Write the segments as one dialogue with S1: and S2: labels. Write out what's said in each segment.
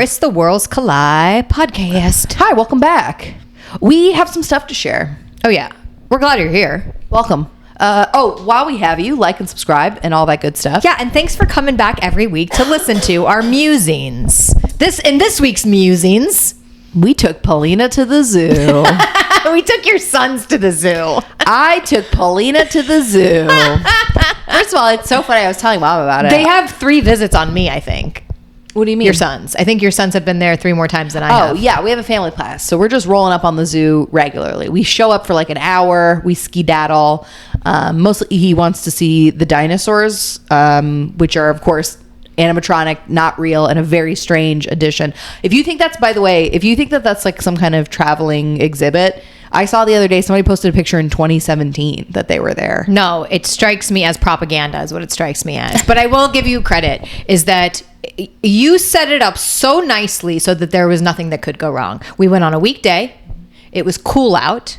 S1: It's the World's Kalaj podcast.
S2: Hi, welcome back. We have some stuff to share.
S1: Oh, yeah. We're glad you're here.
S2: Welcome. While we have you, like and subscribe and all that good stuff.
S1: Yeah, and thanks for coming back every week to listen to our musings. In this week's musings,
S2: we took Paulina to the zoo.
S1: we took your sons to the zoo.
S2: I took Paulina to the zoo. First of all, it's so funny. I was telling Mom about it.
S1: They have 3 visits on me, I think.
S2: What do you mean?
S1: Your sons. I think your sons have been there 3 more times than I have.
S2: Oh, yeah. We have a family class. So we're just rolling up on the zoo regularly. We show up for like an hour. We skedaddle. Mostly he wants to see the dinosaurs, which are, of course, animatronic, not real, and a very strange addition. If you think that's, by the way, if you think that that's like some kind of traveling exhibit, I saw the other day somebody posted a picture in 2017 that they were there.
S1: No, it strikes me as propaganda is what it strikes me as. But I will give you credit is that you set it up so nicely so that there was nothing that could go wrong. We went on a weekday. It was cool out.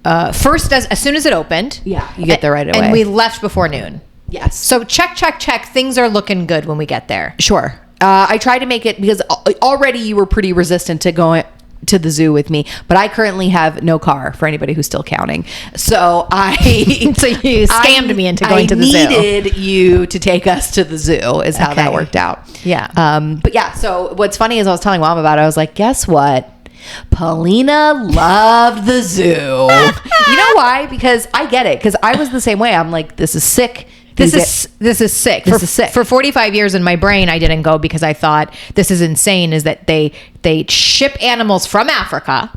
S1: First, as soon as it opened.
S2: Yeah, you get there right away.
S1: And we left before noon.
S2: Yes.
S1: So check. Things are looking good when we get there.
S2: Sure. I tried to make it because already you were pretty resistant to going to the zoo with me, but I currently have no car for anybody who's still counting. So so
S1: you scammed me into going to the zoo.
S2: I needed you to take us to the zoo is how that worked out.
S1: Yeah.
S2: But yeah, so what's funny is I was telling Mom about it. I was like, guess what? Paulina loved the zoo. You know why? Because I get it. Because I was the same way. I'm like, this is sick.
S1: This is sick.
S2: This is sick.
S1: For 45 years in my brain, I didn't go because I thought this is insane. Is that they ship animals from Africa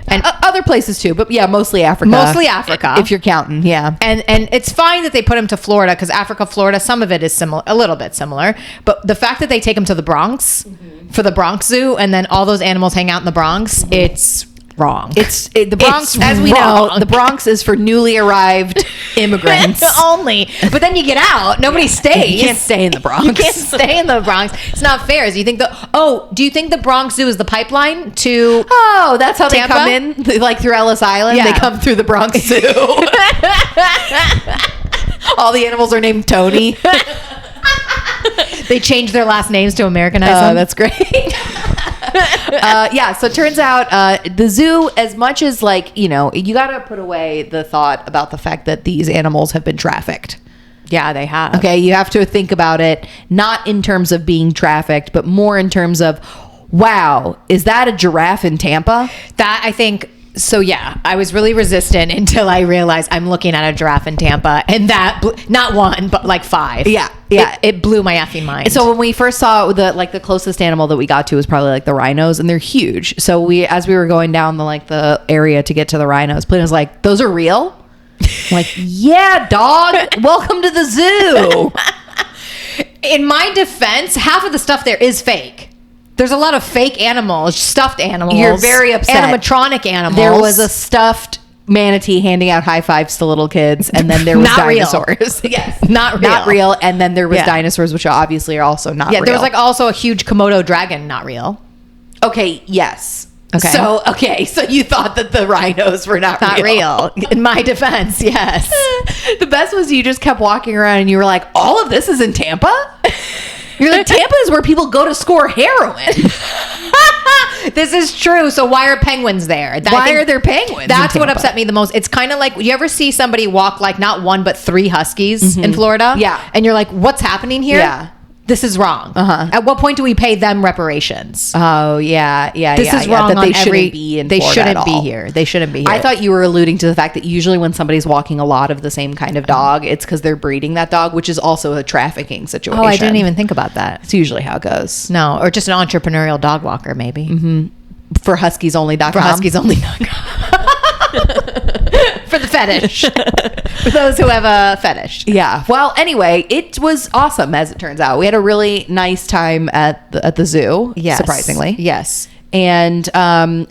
S2: and other places too, but yeah, mostly Africa. If you're counting, yeah.
S1: And it's fine that they put them to Florida because Florida, some of it is similar, a little bit similar. But the fact that they take them to the Bronx for the Bronx Zoo and then all those animals hang out in the Bronx, it's wrong.
S2: The Bronx, as we know, the Bronx is for newly arrived immigrants
S1: only. But then you get out, nobody stays.
S2: You can't stay in the Bronx.
S1: You can't stay in the Bronx. It's not fair. Do you think the Bronx Zoo is the pipeline to?
S2: Oh, that's how
S1: Tampa?
S2: They come in, like through Ellis Island.
S1: Yeah.
S2: They come through the Bronx Zoo. All the animals are named Tony.
S1: They change their last names to Americanize them.
S2: That's great. Yeah, so it turns out the zoo, as much as like, you got to put away the thought about the fact that these animals have been trafficked.
S1: Yeah, they have.
S2: Okay, you have to think about it not in terms of being trafficked, but more in terms of, wow, is that a giraffe in Tampa?
S1: That, I think... So yeah, I was really resistant until I realized I'm looking at a giraffe in Tampa, and that not one, but like 5.
S2: Yeah.
S1: It blew my effing mind.
S2: So when we first saw the closest animal that we got to was probably like the rhinos, and they're huge. So as we were going down the area to get to the rhinos, Paulina was like, "Those are real?" I'm like, yeah, dog. Welcome to the zoo.
S1: In my defense, half of the stuff there is fake. There's a lot of fake animals, stuffed animals.
S2: You're very upset.
S1: Animatronic animals.
S2: There was a stuffed manatee handing out high fives to little kids, and then there was dinosaurs.
S1: Yes, not
S2: real. And then there was dinosaurs, which obviously are also not real.
S1: Yeah, there was also a huge Komodo dragon, not real.
S2: Okay, yes.
S1: Okay.
S2: So you thought that the rhinos were not
S1: real. In my defense, yes.
S2: The best was you just kept walking around and you were like, all of this is in Tampa? You're like, Tampa is where people go to score heroin.
S1: This is true. So why are penguins there?
S2: Why are there penguins?
S1: That's what upset me the most. It's kind of like, you ever see somebody walk like not 1 but 3 huskies in Florida?
S2: Yeah.
S1: And you're like, what's happening here?
S2: Yeah.
S1: This is wrong. At what point do we pay them reparations?
S2: Oh, yeah.
S1: This is wrong.
S2: That they shouldn't be in Florida.
S1: They shouldn't be here. They shouldn't be here.
S2: I thought you were alluding to the fact that usually when somebody's walking a lot of the same kind of dog, it's because they're breeding that dog, which is also a trafficking situation.
S1: Oh, I didn't even think about that.
S2: It's usually how it goes.
S1: No, or just an entrepreneurial dog walker, maybe.
S2: Mm-hmm. For huskiesonly.com.
S1: For huskiesonly.com. For the fetish. For those who have a fetish.
S2: Yeah. Well, anyway, it was awesome, as it turns out. We had a really nice time at the zoo,
S1: yes.
S2: surprisingly.
S1: Yes.
S2: I've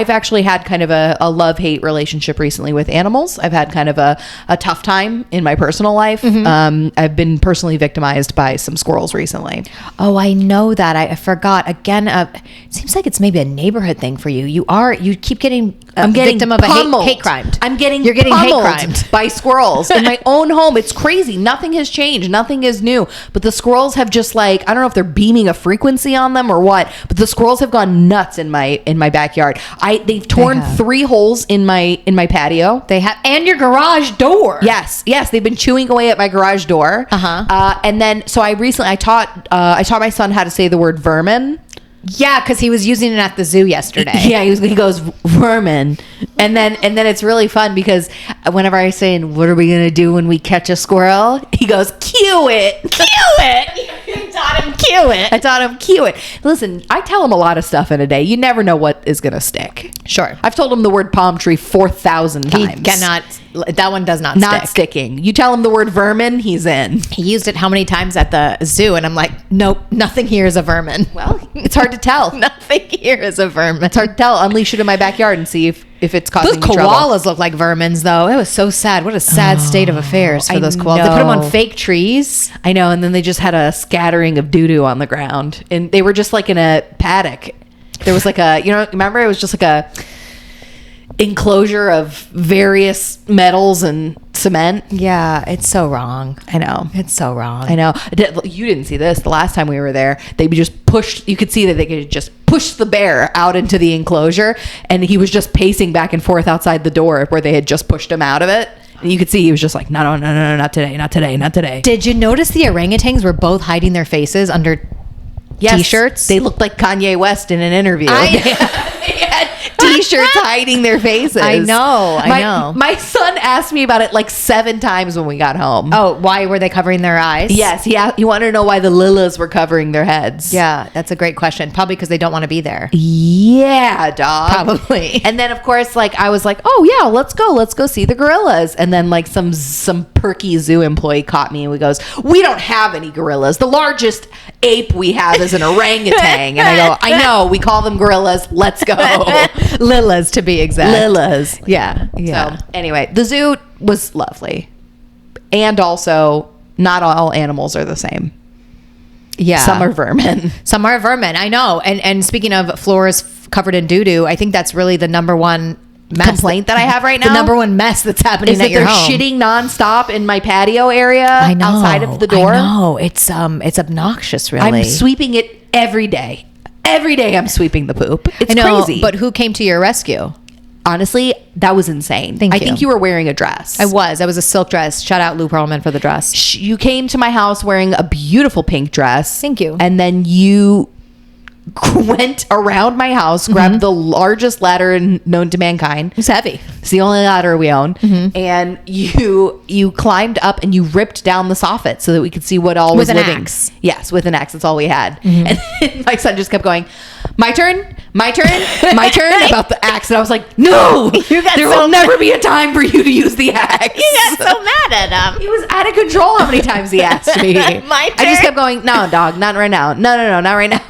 S2: actually had kind of a love-hate relationship recently with animals. I've had kind of a tough time in my personal life. I've been personally victimized by some squirrels recently.
S1: Oh, I know that. I forgot. Again, it seems like it's maybe a neighborhood thing for you. You keep getting
S2: I'm getting
S1: victim of a hate crime.
S2: You're getting hate
S1: pummeled
S2: crimed by squirrels in my own home. It's crazy. Nothing has changed. Nothing is new. But the squirrels have just like, I don't know if they're beaming a frequency on them or what, but the squirrels have gone nuts in my backyard. They've torn 3 holes in my patio.
S1: They have, and your garage door.
S2: Yes, they've been chewing away at my garage door. And then so I taught my son how to say the word vermin.
S1: Yeah, because he was using it at the zoo yesterday.
S2: Yeah, he goes vermin, and then it's really fun because whenever I say, "What are we gonna do when we catch a squirrel?" he goes, "Cue it, cue it."
S1: You taught him cue it.
S2: I taught him cue it. Listen, I tell him a lot of stuff in a day. You never know what is gonna stick.
S1: Sure,
S2: I've told him the word palm tree 4,000 times.
S1: He cannot. That one does not
S2: Not
S1: stick.
S2: sticking. You tell him the word vermin, he's in.
S1: He used it how many times at the zoo, and I'm like, nope, nothing here is a vermin.
S2: Well, it's hard to tell.
S1: Nothing here is a vermin.
S2: It's hard to tell. Unleash it in my backyard and see if it's causing
S1: Those
S2: me trouble.
S1: koalas look like vermins, though. It was so sad. What a sad state of affairs for
S2: I
S1: those koalas. They put them on
S2: know.
S1: fake trees.
S2: I know, and then they just had a scattering of doo-doo on the ground. And they were just like in a paddock. There was like remember? It was just like a enclosure of various metals and cement.
S1: Yeah, it's so wrong.
S2: I know.
S1: It's so wrong.
S2: I know. You didn't see this. The last time we were there, they just pushed, you could see that they could just push the bear out into the enclosure, and he was just pacing back and forth outside the door where they had just pushed him out of it. And you could see he was just like, no, not today, not today, not today.
S1: Did you notice the orangutans were both hiding their faces under t-shirts?
S2: They looked like Kanye West in an interview. They had t-shirts hiding their faces.
S1: I know.
S2: My son asked me about it like 7 times when we got home.
S1: Oh, why were they covering their eyes?
S2: Yes, he wanted to know why the Lillas were covering their heads.
S1: Yeah, that's a great question. Probably because they don't want to be there.
S2: Yeah, dog.
S1: Probably.
S2: And then of course, like I was like, oh yeah, let's go see the gorillas. And then like some perky zoo employee caught me and we goes, we don't have any gorillas. The largest ape we have is an orangutan. And I go, I know, we call them gorillas. Let's go.
S1: Lillas, to be exact.
S2: Lillas.
S1: Yeah.
S2: So anyway, the zoo was lovely. And also, not all animals are the same.
S1: Yeah.
S2: Some are vermin.
S1: Some are vermin. I know. And speaking of floors covered in doo-doo, I think that's really the number one
S2: complaint that I have right now.
S1: The number one mess that's happening
S2: is
S1: at
S2: that
S1: your
S2: they're
S1: home.
S2: shitting nonstop in my patio area outside of the door.
S1: I know. It's obnoxious, really.
S2: I'm sweeping it every day. Every day I'm sweeping the poop. It's
S1: I know,
S2: crazy.
S1: But who came to your rescue?
S2: Honestly, that was insane.
S1: Thank
S2: I
S1: you.
S2: think you were wearing a dress.
S1: I was a silk dress. Shout out Lou Pearlman for the dress.
S2: You came to my house wearing a beautiful pink dress.
S1: Thank you.
S2: And then you went around my house, grabbed the largest ladder known to mankind.
S1: It's heavy.
S2: It's the only ladder we own. And you climbed up and you ripped down the soffit so that we could see what all was
S1: With an
S2: living.
S1: axe.
S2: Yes, with an axe. That's all we had. And then my son just kept going, my turn, my turn, my turn, about the axe. And I was like, no, there will never be a time for you to use the axe.
S1: You got so mad at him.
S2: He was out of control how many times he asked me.
S1: My
S2: I just
S1: turn?
S2: kept going, no, dog, not right now. No, not right now.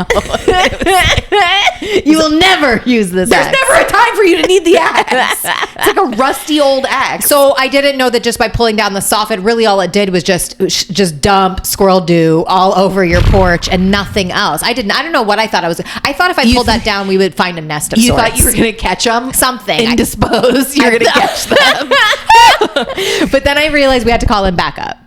S1: You will never use this
S2: There's
S1: axe.
S2: never a time for you to need the axe. It's like a rusty old axe.
S1: So I didn't know that just by pulling down the soffit, really all it did was just dump squirrel dew all over your porch and nothing else. I don't know what I thought I was. I thought if I pulled that down, we would find a nest of
S2: you
S1: sorts.
S2: thought you were going to catch them?
S1: Something.
S2: And dispose. You're going to catch them.
S1: But then I realized we had to call him back up.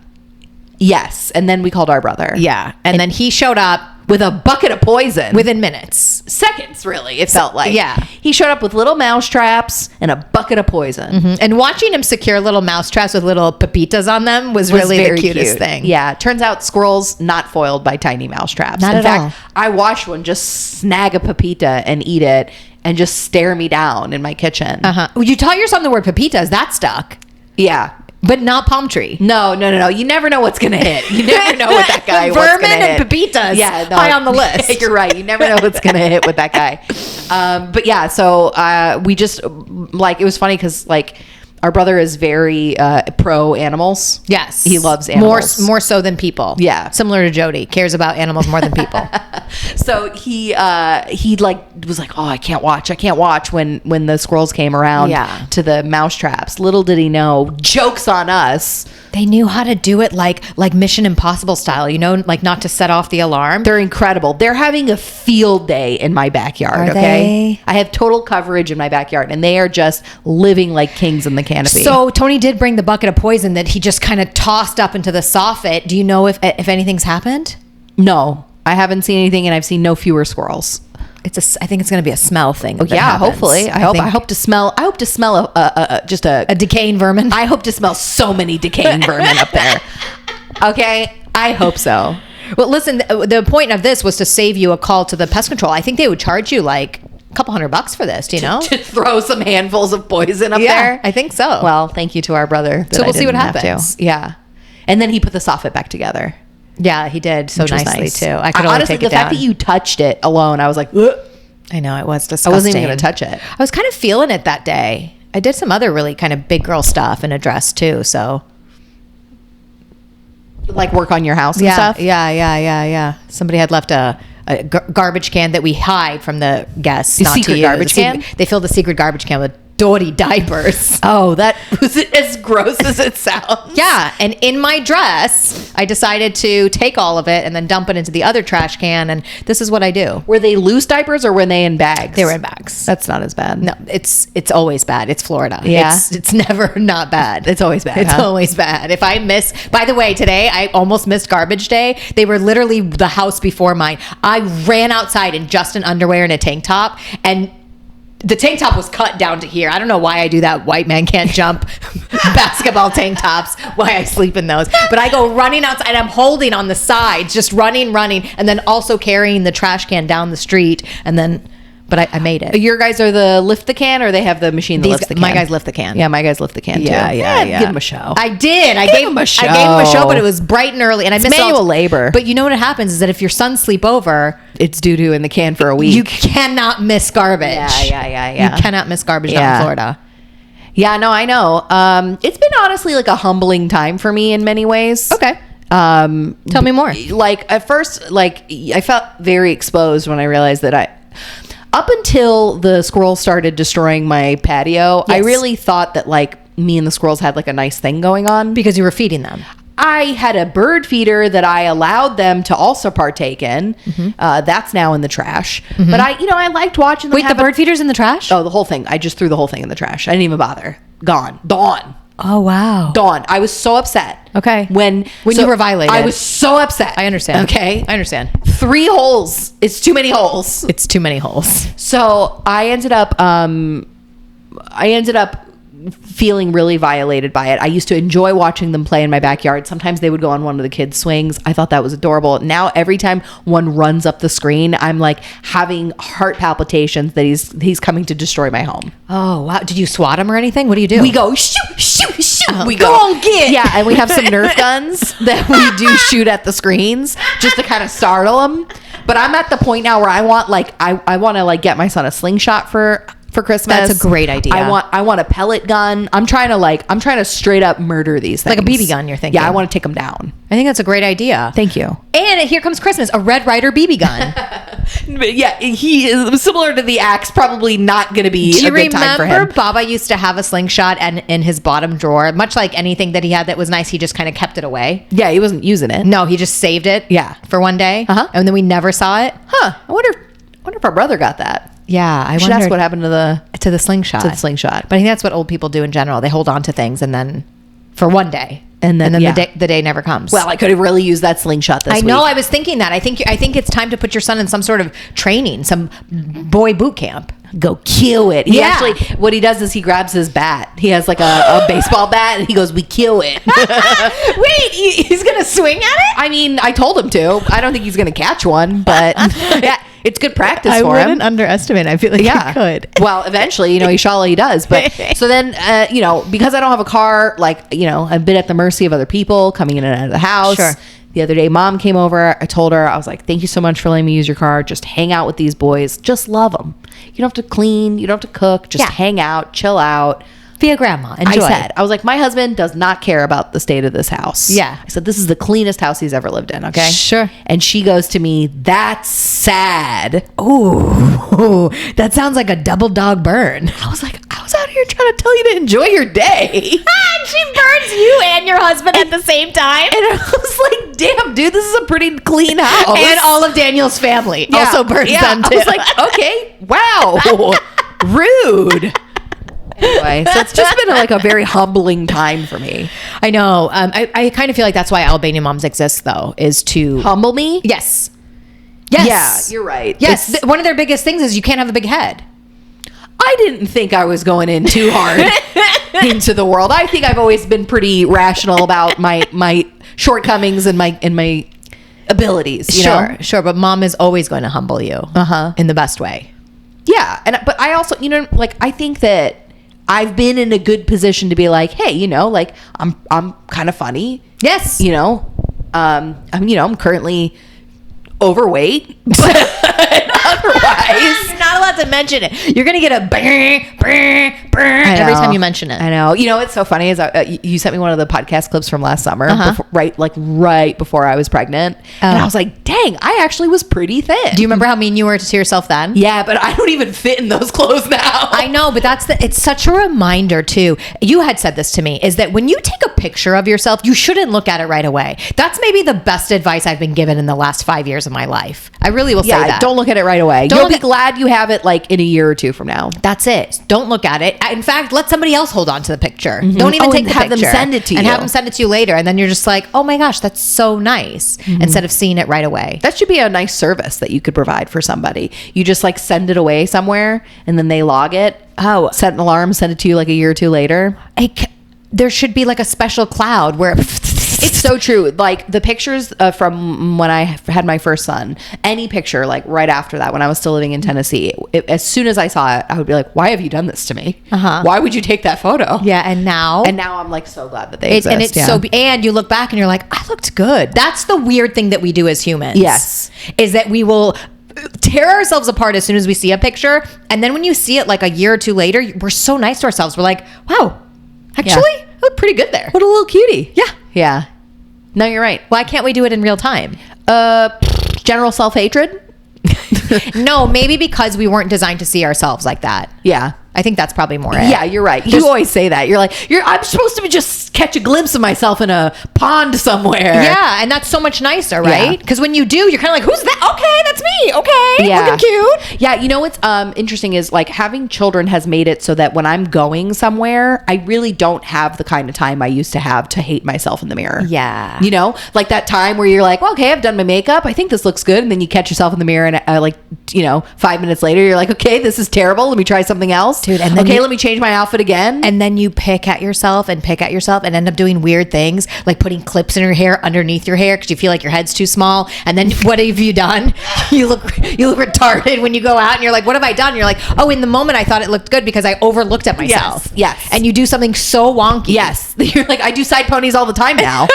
S2: Yes. And then we called our brother.
S1: Yeah. And then he showed up
S2: With a bucket of poison.
S1: within minutes.
S2: Seconds, really, it felt like.
S1: Yeah.
S2: He showed up with little mouse traps and a bucket of poison.
S1: And watching him secure little mouse traps with little pepitas on them was really the
S2: very
S1: cutest
S2: cute.
S1: thing.
S2: Yeah. Turns out squirrels not foiled by tiny mouse traps.
S1: Not
S2: In
S1: at
S2: fact,
S1: all.
S2: I watched one just snag a pepita and eat it and just stare me down in my kitchen.
S1: Well, you taught your son the word pepitas. That stuck.
S2: Yeah.
S1: But not palm tree.
S2: No. You never know what's going to hit. You never know what that guy what's
S1: Vermin
S2: gonna hit.
S1: and pepitas.
S2: Yeah, no.
S1: High on the list.
S2: You're right. You never know what's going to hit with that guy. But yeah, so we just, like, it was funny because, like, Our brother is very pro animals.
S1: Yes.
S2: He loves animals.
S1: More so than people.
S2: Yeah.
S1: Similar to Jody. Cares about animals more than people.
S2: So he like was like, oh, I can't watch when the squirrels came around to the mouse traps. Little did he know, joke's on us.
S1: They knew how to do it like Mission Impossible style, like not to set off the alarm.
S2: They're incredible. They're having a field day in my backyard.
S1: Are
S2: okay.
S1: they?
S2: I have total coverage in my backyard and they are just living like kings in the canopy.
S1: So Tony did bring the bucket of poison that he just kind of tossed up into the soffit. Do you know if anything's happened?
S2: No, I haven't seen anything and I've seen no fewer squirrels.
S1: I think it's going to be a smell thing.
S2: Oh, yeah, hopefully. I hope to smell just a
S1: decaying vermin.
S2: I hope to smell so many decaying vermin up there. Okay, I hope so.
S1: Well, listen, the point of this was to save you a call to the pest control. I think they would charge you like a couple $100 for this. Do you know?
S2: To throw some handfuls of poison up there.
S1: I think so.
S2: Well, thank you to our brother.
S1: So we'll see what happens.
S2: Yeah, and then he put the soffit back together.
S1: Yeah, he did so nicely
S2: nice.
S1: too. I could
S2: honestly
S1: take it
S2: the fact
S1: down.
S2: that you touched it alone, I was like, ugh.
S1: I know, it was disgusting.
S2: I wasn't even going to touch it.
S1: I was kind of feeling it that day. I did some other really kind of big girl stuff in a dress too. So,
S2: like work on your house and stuff.
S1: Yeah. Somebody had left a garbage can that we hide from the guests. Not
S2: secret
S1: to use.
S2: garbage can?
S1: They filled the secret garbage can with dirty diapers.
S2: Oh, that was as gross as it sounds.
S1: Yeah, and in my dress, I decided to take all of it and then dump it into the other trash can, and this is what I do.
S2: Were they loose diapers or were they in bags?
S1: They were in bags.
S2: That's not as bad.
S1: No, it's always bad. It's Florida.
S2: Yeah.
S1: It's never not bad.
S2: It's always bad.
S1: It's always bad. If I miss, by the way, today I almost missed garbage day. They were literally the house before mine. I ran outside in just an underwear and a tank top, and the tank top was cut down to here. I don't know why I do that. White man can't jump basketball tank tops. Why I sleep in those. But I go running outside. I'm holding on the sides, just running, and then also carrying the trash can down the street. But I made it.
S2: Your guys are the lift the can, or they have the machine that lifts the can?
S1: My guys lift the can.
S2: Yeah, my guys lift the can too.
S1: Yeah.
S2: Give them a show.
S1: I did. I gave them a show. But it was bright and early, and I missed
S2: manual labor.
S1: But you know what happens is that if your sons sleep over,
S2: it's doo-doo in the can for a week.
S1: You cannot miss garbage.
S2: Yeah.
S1: You cannot miss garbage down in Florida.
S2: Yeah, no, I know. It's been honestly like a humbling time for me in many ways.
S1: Okay. Tell me more.
S2: Like at first, like I felt very exposed when I realized that up until the squirrels started destroying my patio,
S1: Yes.
S2: I really thought that like me and the squirrels had like a nice thing going on.
S1: Because you were feeding them.
S2: I had a bird feeder that I allowed them to also partake in.
S1: Mm-hmm.
S2: That's now in the trash. But I liked watching them.
S1: Wait, the bird feeder's in the trash?
S2: Oh, the whole thing. I just threw the whole thing in the trash. I didn't even bother. Gone.
S1: Oh, wow.
S2: Dawn. I was so upset.
S1: Okay.
S2: When
S1: you were violated.
S2: I was so upset.
S1: I understand.
S2: Okay.
S1: I understand.
S2: 3 holes. It's too many holes.
S1: It's too many holes.
S2: So I ended up feeling really violated by it. I used to enjoy watching them play in my backyard. Sometimes they would go on one of the kids' swings. I thought that was adorable. Now every time one runs up the screen, I'm like having heart palpitations that he's coming to destroy my home.
S1: Oh, wow. Did you swat him or anything? What do you do?
S2: We go shoot. We
S1: go on, get.
S2: Yeah, and we have some Nerf guns that we do shoot at the screens just to kind of startle them. But I'm at the point now where I want to get my son a slingshot for Christmas.
S1: That's a great idea.
S2: I want a pellet gun. I'm trying to straight up murder these things.
S1: Like a BB gun, you're thinking?
S2: Yeah, I want to take them down.
S1: I think that's a great idea.
S2: Thank you.
S1: And here comes Christmas, a Red Ryder BB gun.
S2: Yeah, he is similar to the axe. Probably not going to be a good time for him.
S1: Do you remember Baba used to have a slingshot and in his bottom drawer? Much like anything that he had that was nice, he just kind of kept it away.
S2: Yeah, he wasn't using it.
S1: No, he just saved it.
S2: Yeah,
S1: for one day. And then we never saw it.
S2: I wonder if our brother got that.
S1: Yeah, I
S2: should ask what happened to the slingshot.
S1: But I think that's what old people do in general. They hold on to things and then for one day. And then the day never comes.
S2: Well, I could have really used that slingshot this week.
S1: I know. I was thinking that. I think it's time to put your son in some sort of training, some boy boot camp.
S2: Go kill it. He actually, what he does is he grabs his bat. He has like a baseball bat, and he goes, "We kill it."
S1: Wait, he's gonna swing at it?
S2: I mean, I told him to. I don't think he's gonna catch one, but yeah, it's good practice for him.
S1: I wouldn't underestimate. I feel like he could.
S2: Well, eventually, inshallah he does. But so then, because I don't have a car, I've been at the mercy of other people coming in and out of the house.
S1: Sure.
S2: The other day, mom came over. I told her, I was like, thank you so much for letting me use your car. Just hang out with these boys. Just love them. You don't have to clean. You don't have to cook. Just hang out, chill out.
S1: Be a grandma. Enjoy.
S2: I was like, my husband does not care about the state of this house.
S1: Yeah.
S2: I said, this is the cleanest house he's ever lived in. Okay.
S1: Sure.
S2: And she goes to me, that's sad.
S1: Ooh, that sounds like a double dog burn.
S2: I was like, I was out here trying to tell you to enjoy your day.
S1: And she burns you and your husband at the same time.
S2: And I was like, damn, dude, this is a pretty clean house.
S1: And all of Daniel's family also burns them too.
S2: I was like, okay, wow, rude. Anyway, so it's just been like a very humbling time for me.
S1: I know. I kind of feel like that's why Albanian moms exist, though, is to
S2: Humble me?
S1: Yes. Yes.
S2: Yeah, you're right.
S1: Yes. One of their biggest things is you can't have a big head.
S2: I didn't think I was going in too hard into the world. I think I've always been pretty rational about my shortcomings and my abilities. You know?
S1: Sure. But mom is always going to humble you. In the best way.
S2: Yeah. But I also, like, I think that I've been in a good position to be like, hey, like I'm kind of funny.
S1: Yes.
S2: I'm currently overweight. Otherwise,
S1: you're not allowed to mention it. You're gonna get a every time you mention it.
S2: I know. What's so funny is you sent me one of the podcast clips from last summer, right before I was pregnant, and I was like, "Dang, I actually was pretty thin."
S1: Do you remember how mean you were to yourself then?
S2: Yeah, but I don't even fit in those clothes now.
S1: I know, but it's such a reminder too. You had said this to me, is that when you take a picture of yourself, you shouldn't look at it right away. That's maybe the best advice I've been given in the last 5 years of my life. I really will say that.
S2: Don't look at it right away. You'll be glad you have it like in a year or two from now.
S1: That's it. Don't look at it. In fact, let somebody else hold on to the picture. Don't even take the
S2: have
S1: picture.
S2: Them send it to you.
S1: And have them send it to you later. And then you're just like, oh my gosh, that's so nice. Instead of seeing it right away.
S2: That should be a nice service that you could provide for somebody. You just like send it away somewhere and then they log it.
S1: Oh.
S2: Set an alarm, send it to you like a year or two later.
S1: There should be like a special cloud where...
S2: It's so true. Like the pictures from when I had my first son, any picture like right after that, when I was still living in Tennessee, as soon as I saw it, I would be like, why have you done this to me? Why would you take that photo?
S1: Yeah. And now
S2: I'm like so glad that they exist.
S1: And it's and you look back and you're like, I looked good. That's the weird thing that we do as humans.
S2: Yes.
S1: Is that we will tear ourselves apart as soon as we see a picture. And then when you see it like a year or two later, we're so nice to ourselves. We're like, wow, actually, I look pretty good there.
S2: What a little cutie.
S1: Yeah.
S2: Yeah. No, you're right.
S1: Why can't we do it in real time?
S2: General self-hatred?
S1: No, maybe because we weren't designed to see ourselves like that.
S2: Yeah.
S1: I think that's probably more it.
S2: Yeah, you're right. You always say that. You're like, I'm supposed to just catch a glimpse of myself in a pond somewhere.
S1: Yeah, and that's so much nicer, right? Because when you do, you're kind of like, who's that? Okay, that's me. Okay, looking cute.
S2: Yeah, what's interesting is like having children has made it so that when I'm going somewhere, I really don't have the kind of time I used to have to hate myself in the mirror.
S1: Yeah.
S2: Like that time where you're like, well, okay, I've done my makeup. I think this looks good. And then you catch yourself in the mirror and 5 minutes later, you're like, okay, this is terrible. Let me try something else.
S1: Dude, and then
S2: let me change my outfit again.
S1: And then you pick at yourself and end up doing weird things like putting clips in your hair underneath your hair because you feel like your head's too small. And then what have you done? You look retarded when you go out and you're like, what have I done? You're like, oh, in the moment I thought it looked good because I overlooked at myself.
S2: Yes.
S1: And you do something so wonky.
S2: Yes. You're like, I do side ponies all the time now.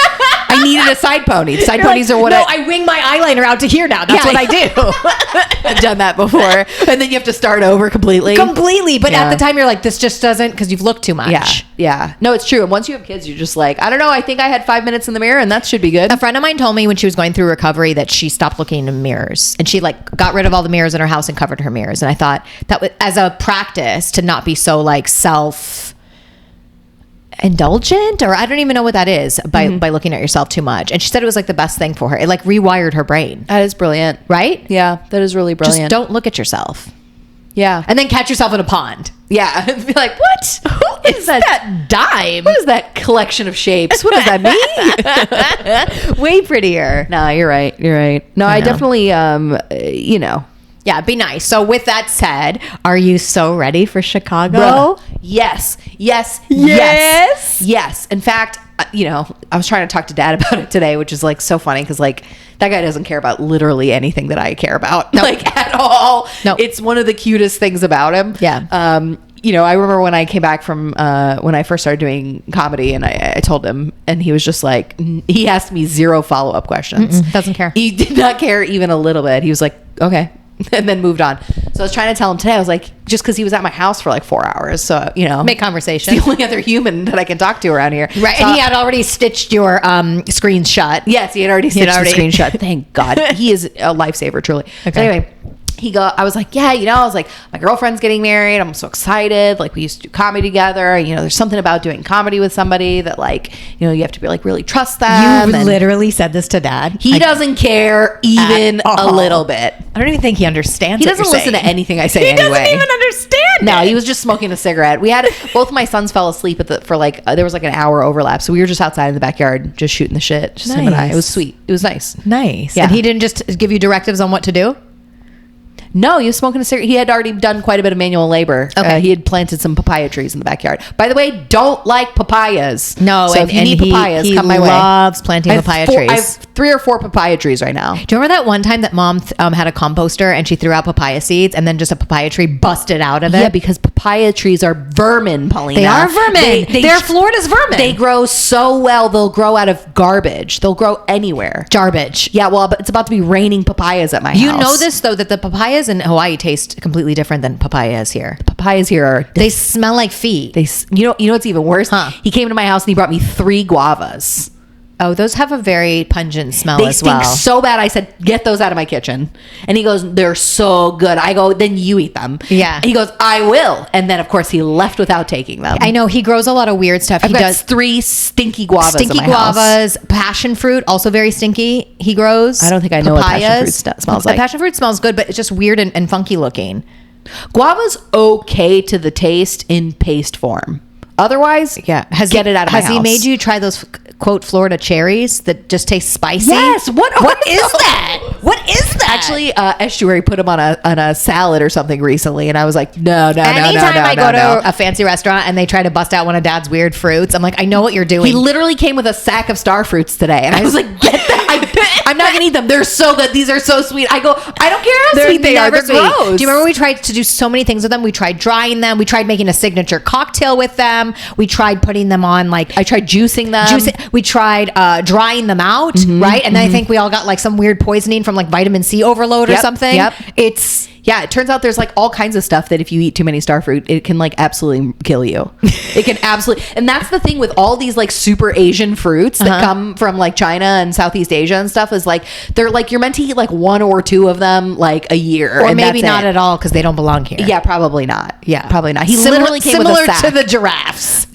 S2: I needed a side pony. Side
S1: You're
S2: ponies
S1: like,
S2: are what
S1: I wing my eyeliner out to here now. That's what I do.
S2: I've done that before. And then you have to start over completely.
S1: But at the time you're like, this just doesn't, because you've looked too much.
S2: Yeah. No, it's true. And once you have kids, you're just like, I don't know. I think I had 5 minutes in the mirror and that should be good.
S1: A friend of mine told me when she was going through recovery that she stopped looking in mirrors and she got rid of all the mirrors in her house and covered her mirrors. And I thought that was, as a practice to not be so self-indulgent, or I don't even know what that is by looking at yourself too much. And she said it was like the best thing for her. It rewired her brain.
S2: That is brilliant.
S1: Right?
S2: Yeah, that is really brilliant.
S1: Just don't look at yourself.
S2: Yeah.
S1: And then catch yourself in a pond.
S2: Yeah. Be like, what? Who is that
S1: dime?
S2: What is that collection of shapes? What does that
S1: mean? Way prettier.
S2: No, you're right. No, I definitely,
S1: Yeah, be nice. So with that said, are you so ready for Chicago?
S2: Bruh. Yes. In fact, I was trying to talk to Dad about it today, which is like so funny because like that guy doesn't care about literally anything that I care about, like at all.
S1: No,
S2: it's one of the cutest things about him.
S1: Yeah.
S2: I remember when I came back from when I first started doing comedy, and I told him, and he was just like, he asked me 0 follow-up questions.
S1: Doesn't care.
S2: He did not care even a little bit. He was like, okay, and then moved on. So I was trying to tell him today, I was like, just because he was at my house for like 4 hours. So,
S1: Make conversation.
S2: the only other human that I can talk to around here.
S1: Right.
S2: So,
S1: And he had already stitched your screen shut.
S2: yes, he had already stitched the screenshot. Thank God. He is a lifesaver, truly.
S1: Okay.
S2: So anyway, I was like, yeah, I was like, my girlfriend's getting married. I'm so excited. Like, we used to do comedy together. There's something about doing comedy with somebody that, like, you have to be like really trust them.
S1: You literally said this to Dad.
S2: He doesn't care even a little bit.
S1: I don't even think he understands.
S2: He doesn't listen to anything I say anyway.
S1: He doesn't even understand.
S2: No, he was just smoking a cigarette. We had both my sons fell asleep for like there was like an hour overlap, so we were just outside in the backyard, just shooting the shit, just him and I. It was sweet. It was nice.
S1: Nice.
S2: Yeah.
S1: And he didn't just give you directives on what to do?
S2: No, he was smoking a cigarette. He had already done quite a bit of manual labor.
S1: Okay.
S2: He had planted some papaya trees in the backyard. By the way, don't like papayas.
S1: No,
S2: so if you need papayas, come my way.
S1: He loves planting papaya trees.
S2: I have 3 or 4 papaya trees right now.
S1: Do you remember that one time that Mom had a composter and she threw out papaya seeds and then just a papaya tree busted out of it?
S2: Yeah, because papaya trees are vermin, Paulina.
S1: They are vermin. They're Florida's vermin.
S2: They grow so well, they'll grow out of garbage. They'll grow anywhere.
S1: Garbage.
S2: Yeah, well, but it's about to be raining papayas at my house.
S1: You know this, though, that the papayas in Hawaii taste completely different than papayas here.
S2: Papayas here are...
S1: They smell like feet.
S2: You know what's even worse?
S1: Huh.
S2: He came to my house and he brought me 3 guavas.
S1: Oh, those have a very pungent smell
S2: They
S1: as
S2: stink
S1: well.
S2: so bad. I said, get those out of my kitchen. And he goes, they're so good. I go, then you eat them.
S1: Yeah.
S2: And he goes, I will. And then, of course, he left without taking them.
S1: I know he grows a lot of weird stuff.
S2: I've
S1: He
S2: got
S1: does
S2: 3 stinky guavas
S1: stinky
S2: in my house.
S1: guavas, passion fruit, also very stinky. He grows.
S2: I don't think I know what passion fruit smells like.
S1: Passion fruit smells good, but it's just weird and funky looking.
S2: Guava's okay to the taste in paste form. Otherwise, get it out of my house.
S1: Has he made you try those, quote, Florida cherries that just taste spicy?
S2: Yes. What
S1: is that? What is that?
S2: Actually, Estuary put them on a salad or something recently, and I was like, no.
S1: Anytime I go to a fancy restaurant and they try to bust out one of Dad's weird fruits, I'm like, I know what you're doing.
S2: He literally came with a sack of star fruits today, and I was like, get that. I'm not gonna eat them. They're so good. These are so sweet. I go, I don't care how sweet they are. They're gross.
S1: Do you remember we tried to do so many things with them? We tried drying them. We tried making a signature cocktail with them. We tried putting them on I
S2: tried juicing them.
S1: We tried drying them out, right? And then I think we all got like some weird poisoning from like vitamin C overload or something.
S2: Yep. It turns out there's like all kinds of stuff that if you eat too many star fruit, it can like absolutely kill you. It can absolutely, and that's the thing with all these like super Asian fruits that come from like China and Southeast Asia and stuff is like, they're like, you're meant to eat like 1 or 2 of them like a year.
S1: Or maybe not at all because they don't belong here.
S2: Yeah, probably not.
S1: Yeah.
S2: Probably not. He literally came with a sack.
S1: Similar to the giraffes.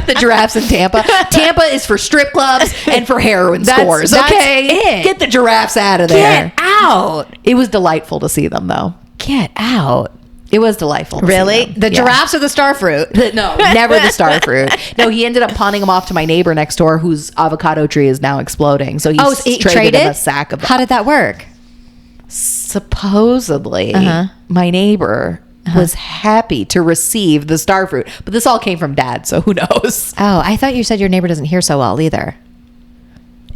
S2: The giraffes in Tampa. Tampa is for strip clubs and for heroin scores. Okay,
S1: it.
S2: Get the giraffes out of there.
S1: Get out.
S2: It was delightful to see them, though.
S1: Get out.
S2: It was delightful. To
S1: really?
S2: see them.
S1: The giraffes or the star fruit?
S2: No, never the star fruit. No, he ended up pawning them off to my neighbor next door, whose avocado tree is now exploding. So he traded him a sack of them.
S1: How did that work?
S2: Supposedly, my neighbor was happy to receive the star fruit, but this all came from Dad, so who knows?
S1: Oh, I thought you said your neighbor doesn't hear so well either.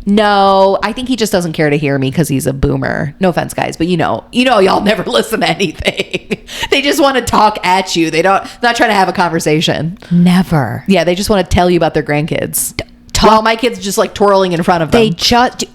S2: No, I think he just doesn't care to hear me because he's a boomer. No offense, guys, but y'all never listen to anything. They just want to talk at you. Not trying to have a conversation.
S1: Never.
S2: Yeah, they just want to tell you about their grandkids. While my kid's just like twirling in front of them.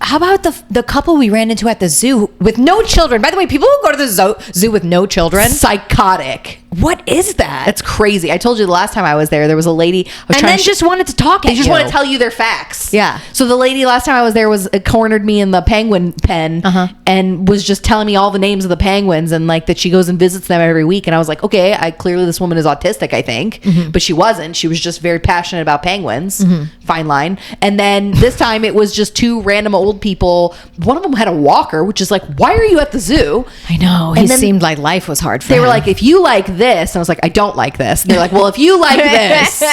S1: How about the couple we ran into at the zoo with no children? By the way, people who go to the zoo with no children,
S2: psychotic.
S1: What is that?
S2: That's crazy. I told you the last time I was there was a lady.
S1: Just wanted to talk at you.
S2: They just want to tell you their facts.
S1: Yeah.
S2: So the lady last time I was there cornered me in the penguin pen and was just telling me all the names of the penguins and like that she goes and visits them every week. And I was like, okay, clearly this woman is autistic, I think. But she wasn't. She was just very passionate about penguins. Fine line. And then this time it was just 2 random old people. One of them had a walker, which is like, why are you at the zoo?
S1: I know. He seemed like life was hard for him.
S2: They were like, if you like this, and I was like, I don't like this. And they're like, well, if you like this,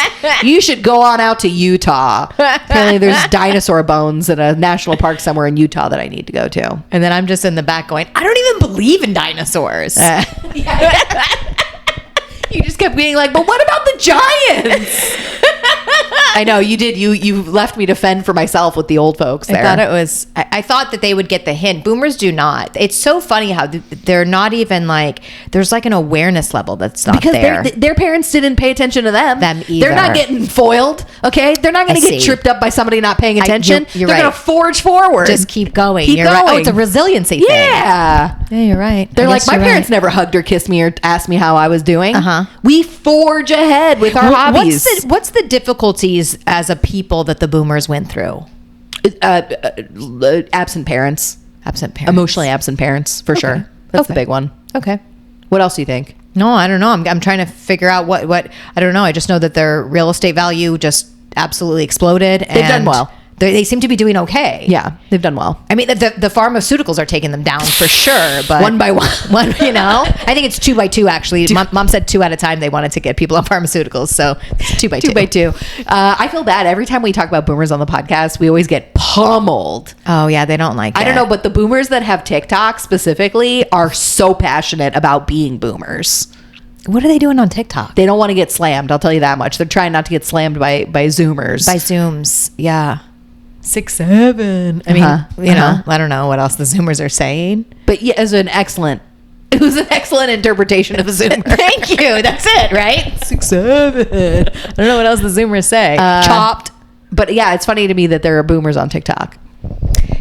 S2: you should go on out to Utah. Apparently there's dinosaur bones in a national park somewhere in Utah that I need to go to.
S1: And then I'm just in the back going, I don't even believe in dinosaurs.
S2: You just kept being like, but what about the giants? I know you did. You left me to fend for myself with the old folks there.
S1: I thought that they would get the hint. Boomers do not. It's so funny how they're not even like, there's like an awareness level that's not there.
S2: Because their parents didn't pay attention to them.
S1: Either.
S2: They're not getting foiled, okay? They're not going to get tripped up by somebody not paying attention.
S1: You're
S2: They're going to forge forward.
S1: Just keep going.
S2: Keep going.
S1: Right. Oh, it's a resiliency thing.
S2: Yeah.
S1: Yeah, you're right.
S2: They're like, my parents never hugged or kissed me or asked me how I was doing.
S1: Uh-huh.
S2: We forge ahead with our hobbies.
S1: What's the difficulties as a people that the boomers went through?
S2: Absent parents.
S1: Absent parents.
S2: Emotionally absent parents, for sure. That's the big one.
S1: Okay.
S2: What else do you think?
S1: No, I don't know. I'm trying to figure out what I don't know. I just know that their real estate value just absolutely exploded.
S2: They've done well.
S1: They seem to be doing okay.
S2: Yeah, they've done well.
S1: I mean, the pharmaceuticals are taking them down for sure, but
S2: one by one.
S1: I think it's 2 by 2 actually. Mom said 2 at a time. They wanted to get people on pharmaceuticals, so it's 2 by 2.
S2: 2 by 2. I feel bad every time we talk about boomers on the podcast. We always get pummeled.
S1: Oh yeah, they don't like it.
S2: I don't know, but the boomers that have TikTok specifically are so passionate about being boomers.
S1: What are they doing on TikTok?
S2: They don't want to get slammed. I'll tell you that much. They're trying not to get slammed by Zoomers.
S1: By Zooms, yeah. 6, 7. I mean, I don't know what else the Zoomers are saying.
S2: But yeah, it was an excellent interpretation of a Zoomer.
S1: Thank you. That's it, right? 6, 7. I don't know what else the Zoomers say. Chopped.
S2: But yeah, it's funny to me that there are boomers on TikTok.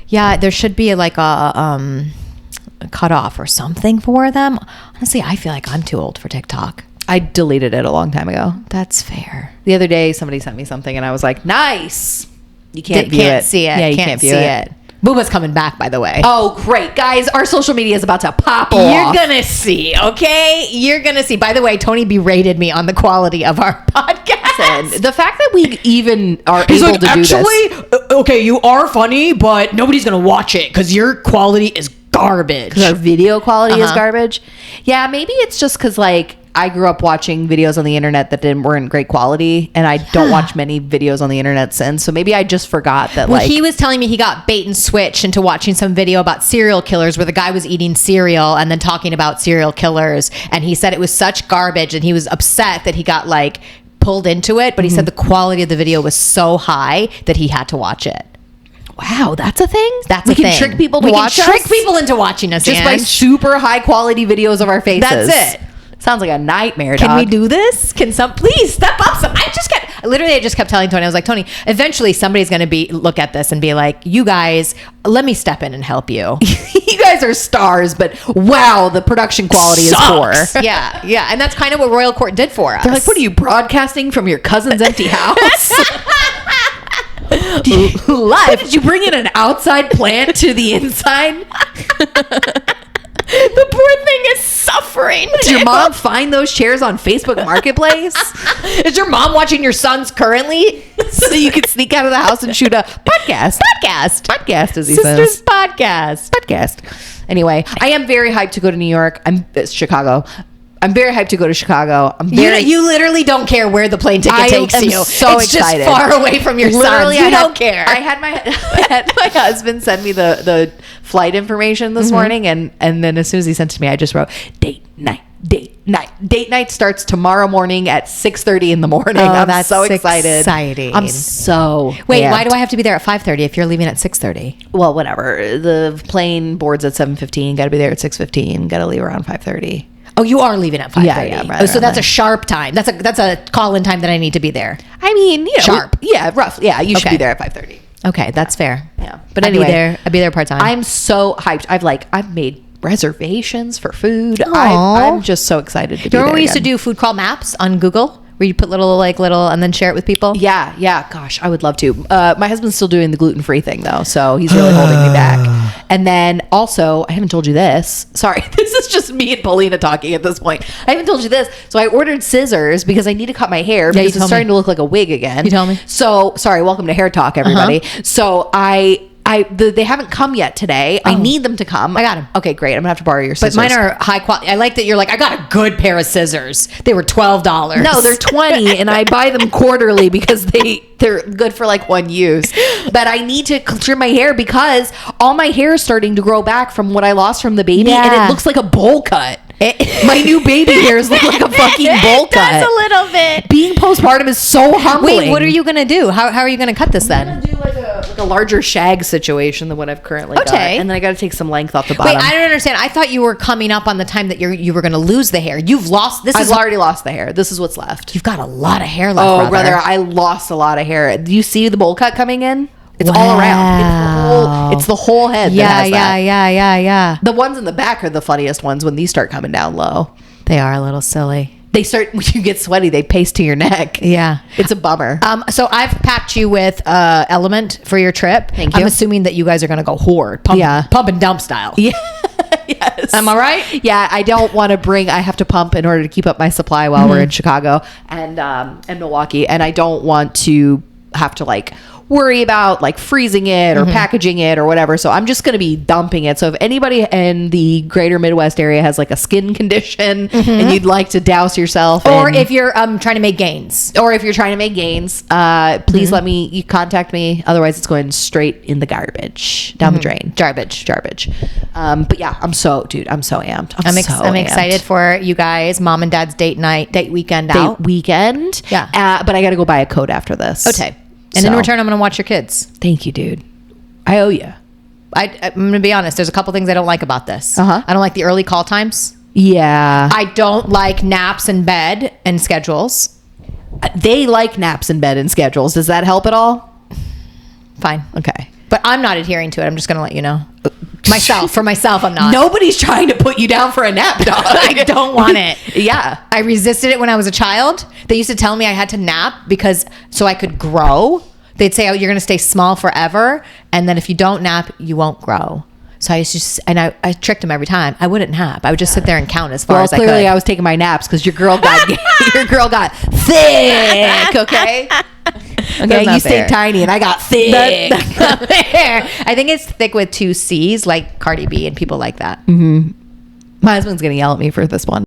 S1: Yeah, there should be like a cutoff or something for them. Honestly, I feel like I'm too old for TikTok.
S2: I deleted it a long time ago.
S1: That's fair.
S2: The other day, somebody sent me something, and I was like, nice. You can't view it.
S1: See it.
S2: Yeah, you
S1: can't view it. Booba's coming back, by the way.
S2: Oh, great. Guys, our social media is about to pop off.
S1: You're going to see, okay? You're going to see. By the way, Tony berated me on the quality of our podcast.
S2: The fact that we even are able to do this.
S1: Okay, you are funny, but nobody's going to watch it because your quality is garbage.
S2: Because our video quality is garbage. Yeah, maybe it's just because, like, I grew up watching videos on the internet that weren't great quality, and I don't watch many videos on the internet since. So maybe I just forgot that.
S1: Well, he was telling me he got bait and switch into watching some video about serial killers where the guy was eating cereal and then talking about serial killers, and he said it was such garbage, and he was upset that he got like pulled into it. But he said the quality of the video was so high that he had to watch it.
S2: Wow, that's a thing.
S1: We can
S2: trick people to watch us.
S1: Trick people into watching us
S2: just by super high quality videos of our faces.
S1: That's it.
S2: Sounds like a nightmare,
S1: Can we do this? Can some please step up? I just kept telling Tony, I was like, Tony, eventually somebody's going to look at this and be like, you guys, let me step in and help you.
S2: You guys are stars, but wow, the production quality is poor.
S1: Yeah. And that's kind of what Royal Court did for us.
S2: They're like, what are you, broadcasting from your cousin's empty house? Live. Did you bring in an outside plant to the inside?
S1: The poor thing is suffering.
S2: Did your mom find those chairs on Facebook Marketplace?
S1: Is your mom watching your sons currently?
S2: So you can sneak out of the house and shoot a podcast. Podcast, as he
S1: Sisters
S2: says.
S1: Podcast.
S2: Anyway, I am very hyped to go to New York. Chicago. I'm very hyped to go to Chicago.
S1: You literally don't care where the plane ticket takes you.
S2: So
S1: it's
S2: excited.
S1: Just far away from your sons. You don't care.
S2: I had my husband send me the flight information this morning, and then as soon as he sent it to me, I just wrote date night. Date night starts tomorrow morning at 6:30 in the morning. I'm so excited.
S1: Exciting.
S2: I'm so
S1: Wait, why do I have to be there at 5:30 if you're leaving at 6:30?
S2: Well, whatever. The plane boards at 7:15. Got to be there at 6:15. Got to leave around 5:30.
S1: Oh, you are leaving at 5:30.
S2: Yeah.
S1: So that's a sharp time. That's a call-in time that I need to be there.
S2: I mean,
S1: sharp.
S2: Yeah, roughly. Yeah, you should be there at 5:30.
S1: Okay, that's fair.
S2: Yeah, but anyway,
S1: I'd be there part-time.
S2: I'm so hyped. I've made reservations for food.
S1: Aww.
S2: I'm just so excited to be there.
S1: Remember we used to do food crawl maps on Google? Where you put little and then share it with people?
S2: Yeah. Gosh, I would love to. My husband's still doing the gluten-free thing though, so he's really holding me back. And then also, I haven't told you this. Sorry, this is just me and Paulina talking at this point. I haven't told you this. So I ordered scissors because I need to cut my hair because it's starting to look like a wig again.
S1: You told me.
S2: So sorry. Welcome to Hair Talk, everybody. So they haven't come yet today. I need them to come.
S1: I got them.
S2: Okay, great. I'm gonna have to borrow your scissors.
S1: But mine are high quality. I like that you're like, I got a good pair of scissors. They were $12.
S2: No, they're $20, and I buy them quarterly because they're good for like one use. But I need to trim my hair because all my hair is starting to grow back from what I lost from the baby, and it looks like a bowl cut. My new baby hairs look like a fucking bowl cut.
S1: That's a little bit.
S2: Being postpartum is so humbling.
S1: Wait, what are you gonna do? How are you gonna cut this then?
S2: I'm gonna do like a larger shag situation than what I've currently got.
S1: Okay.
S2: And then I got to take some length off the bottom.
S1: Wait, I don't understand. I thought you were coming up on the time that you were gonna lose the hair. You've lost.
S2: I've already lost the hair. This is what's left.
S1: You've got a lot of hair left.
S2: Oh, brother, I lost a lot of hair. Do you see the bowl cut coming in? It's all around. It's the whole head.
S1: Yeah,
S2: that has that.
S1: yeah.
S2: The ones in the back are the funniest ones when these start coming down low.
S1: They are a little silly.
S2: They start, when you get sweaty, they paste to your neck.
S1: Yeah.
S2: It's a bummer.
S1: So I've packed you with Element for your trip.
S2: Thank you.
S1: I'm assuming that you guys are going to go horde. Pump and dump style.
S2: Yeah. Yes.
S1: Am I right?
S2: Yeah, I don't want to I have to pump in order to keep up my supply while we're in Chicago and Milwaukee. And I don't want to have to like worry about like freezing it or packaging it or whatever. So I'm just going to be dumping it. So if anybody in the greater Midwest area has like a skin condition and you'd like to douse yourself,
S1: or if you're trying to make gains,
S2: please let me contact me. Otherwise it's going straight in the garbage, down the drain. Garbage. But yeah, I'm so amped.
S1: I'm excited for you guys, mom and dad's date weekend out.
S2: Yeah. But I got to go buy a coat after this.
S1: Okay. And in return, I'm going to watch your kids.
S2: Thank you, dude. I owe you.
S1: I'm going to be honest. There's a couple things I don't like about this. I don't like the early call times.
S2: Yeah.
S1: I don't like naps in bed and schedules.
S2: They like naps in bed and schedules. Does that help at all?
S1: Fine.
S2: Okay.
S1: But I'm not adhering to it. I'm just going to let you know. For myself, I'm not.
S2: Nobody's trying to put you down for a nap, dog.
S1: I don't want it.
S2: Yeah.
S1: I resisted it when I was a child. They used to tell me I had to nap so I could grow. They'd say, oh, you're going to stay small forever. And then if you don't nap, you won't grow. So I used to I tricked them every time. I wouldn't nap. I would just sit there and count as far as I could.
S2: Clearly I was taking my naps because your girl got thick, okay? Okay, you stayed tiny and I got thick.
S1: That's not fair. I think it's thick with 2 C's, like Cardi B and people like that.
S2: My husband's going to yell at me for this one.